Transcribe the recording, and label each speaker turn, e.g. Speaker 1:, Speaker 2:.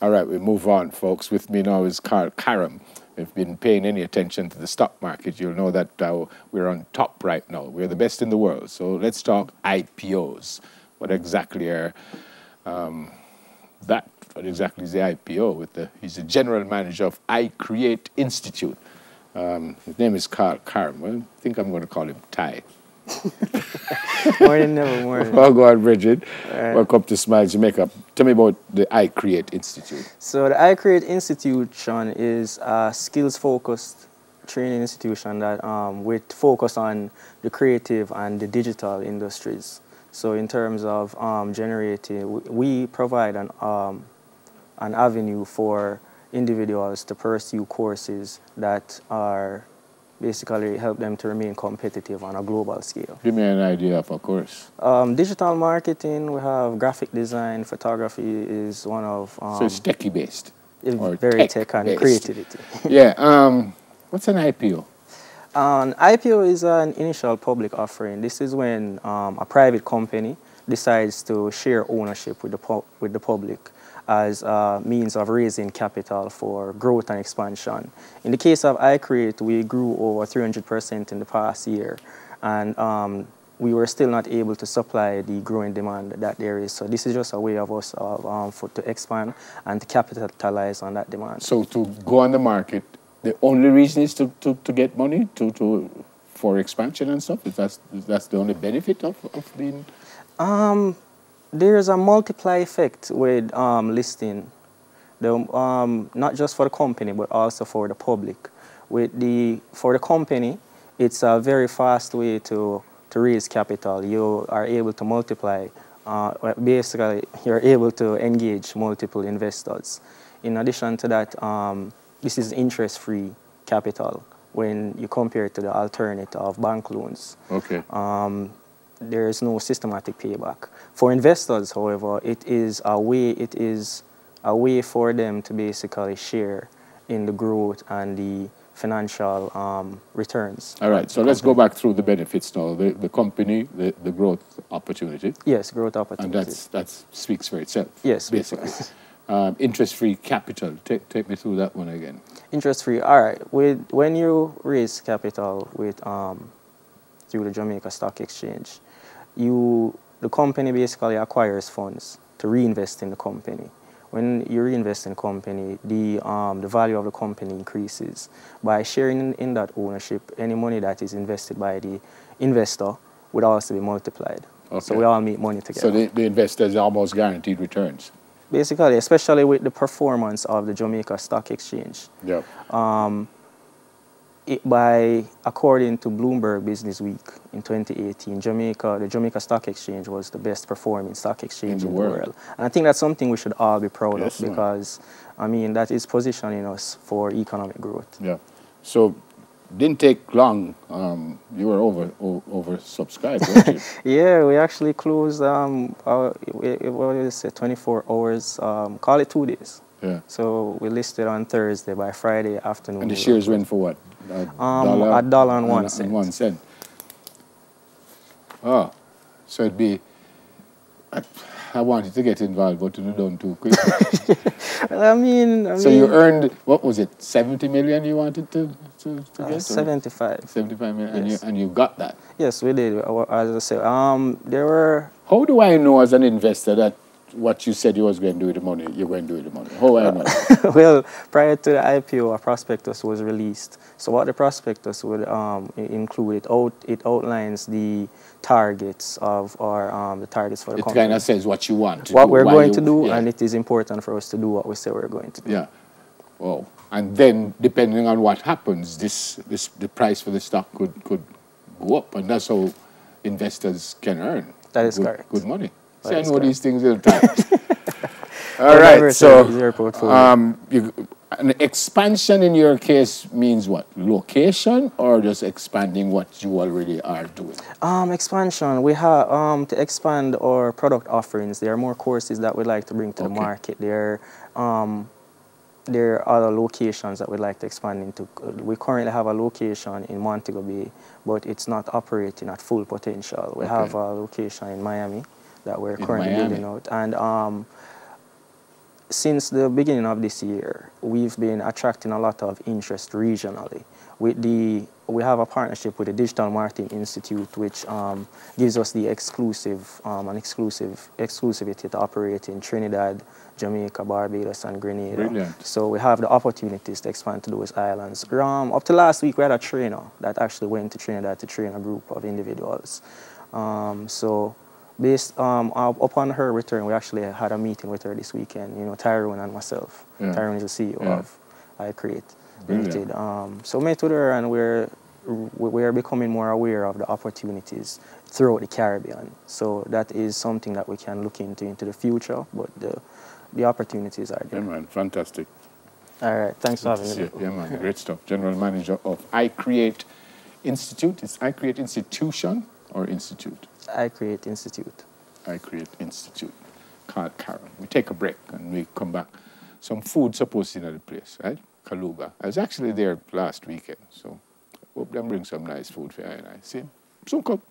Speaker 1: All right, we move on, folks. With me now is Carl Karam. If you've been paying any attention to the stock market, you'll know that we're on top right now. We're the best in the world. So let's talk IPOs. What exactly are that? What exactly is the IPO? He's the general manager of I Create Institute. His name is Carl Karam. Well, I think I'm going to call him Ty.
Speaker 2: Morning, never morning.
Speaker 1: Well, go on, Bridget.
Speaker 2: Right.
Speaker 1: Welcome to Smile Jamaica. Tell me about the I Create Institute.
Speaker 2: So the I Create Institution is a skills-focused training institution that with focus on the creative and the digital industries. So in terms of generating, we provide an avenue for individuals to pursue courses that are basically help them to remain competitive on a global scale.
Speaker 1: Give me an idea of a course.
Speaker 2: Digital marketing, we have graphic design, photography is one of...
Speaker 1: so it's techie based?
Speaker 2: It's very tech and creativity.
Speaker 1: Yeah. What's an IPO?
Speaker 2: An IPO is an initial public offering. This is when a private company decides to share ownership with the public as a means of raising capital for growth and expansion. In the case of iCreate, we grew over 300% in the past year, and we were still not able to supply the growing demand that there is. So this is just a way of us to expand and to capitalize on that demand.
Speaker 1: So to go on the market, the only reason is to get money for expansion and stuff? That's the only benefit of being...
Speaker 2: There's a multiply effect with listing, not just for the company, but also for the public. For the company, it's a very fast way to raise capital. You are able to multiply. Basically, you're able to engage multiple investors. In addition to that, this is interest-free capital when you compare it to the alternative of bank loans.
Speaker 1: Okay.
Speaker 2: There is no systematic payback. For investors, however, it is a way for them to basically share in the growth and the financial returns.
Speaker 1: All right, so let's go back through the benefits now. The company, the growth opportunity.
Speaker 2: Yes, growth opportunity.
Speaker 1: And that speaks for itself.
Speaker 2: Yes,
Speaker 1: basically. Interest-free capital. Take me through that one again.
Speaker 2: Interest-free. All right. When you raise capital through the Jamaica Stock Exchange, the company basically acquires funds to reinvest in the company. When you reinvest in the company, the value of the company increases. By sharing in that ownership, any money that is invested by the investor would also be multiplied. Okay. So we all make money together.
Speaker 1: So the investors almost guaranteed returns?
Speaker 2: Basically, especially with the performance of the Jamaica Stock Exchange.
Speaker 1: Yeah.
Speaker 2: According to Bloomberg Business Week in 2018, the Jamaica Stock Exchange was the best performing stock exchange in the world. And I think that's something we should all be proud of because, I mean, that is positioning us for economic growth. Yeah.
Speaker 1: So, didn't take long. You were oversubscribed, weren't you?
Speaker 2: Yeah, we actually closed, what did I say, 24 hours, call it 2 days.
Speaker 1: Yeah.
Speaker 2: So we listed on Thursday. By Friday afternoon.
Speaker 1: And the shares went for what?
Speaker 2: $1.01.
Speaker 1: Oh, so it'd be... I wanted to get involved, but you don't too quickly.
Speaker 2: I mean...
Speaker 1: So you earned, what was it, 70 million you wanted to get?
Speaker 2: 75.
Speaker 1: 75 million,
Speaker 2: yes.
Speaker 1: and you got that?
Speaker 2: Yes, we did. As I said, there were...
Speaker 1: How do I know as an investor that what you said you was going to do with the money, you're going to do with the money? How I know?
Speaker 2: Well, prior to the IPO, a prospectus was released. So what the prospectus would include, it outlines the targets of the targets for the company.
Speaker 1: It kind of says what you want to
Speaker 2: do. What we're going to do, and it is important for us to do what we say we're going to do.
Speaker 1: Yeah. Well, and then depending on what happens, the price for the stock could go up, and that's how investors can earn.
Speaker 2: That is correct.
Speaker 1: Good money. See, I know these things all the time. All right, so an expansion in your case means what? Location or just expanding what you already are doing?
Speaker 2: Expansion. We have to expand our product offerings. There are more courses that we'd like to bring to the market. There are other locations that we'd like to expand into. We currently have a location in Montego Bay, but it's not operating at full potential. We have a location in Miami that we're currently building out. And since the beginning of this year, we've been attracting a lot of interest regionally. We have a partnership with the Digital Marketing Institute, which gives us the exclusivity to operate in Trinidad, Jamaica, Barbados, and Grenada.
Speaker 1: Brilliant.
Speaker 2: So we have the opportunities to expand to those islands. Up to last week, we had a trainer that actually went to Trinidad to train a group of individuals. So based upon her return, we actually had a meeting with her this weekend. You know, Tyrone and myself. Yeah. Tyrone is the CEO of iCreate Limited. So met with her, and we're becoming more aware of the opportunities throughout the Caribbean. So that is something that we can look into the future, but the opportunities are there.
Speaker 1: Yeah, man, fantastic.
Speaker 2: All right, thanks for having me.
Speaker 1: Yeah, man, great stuff. General Manager of iCreate Institute. Is iCreate Institution or Institute?
Speaker 2: iCreate Institute.
Speaker 1: iCreate Institute. Karen. We take a break and we come back. Some food supposed to be in the place, right? Kaluga. I was actually there last weekend, so hope them bring some nice food for you and I. See, soon come.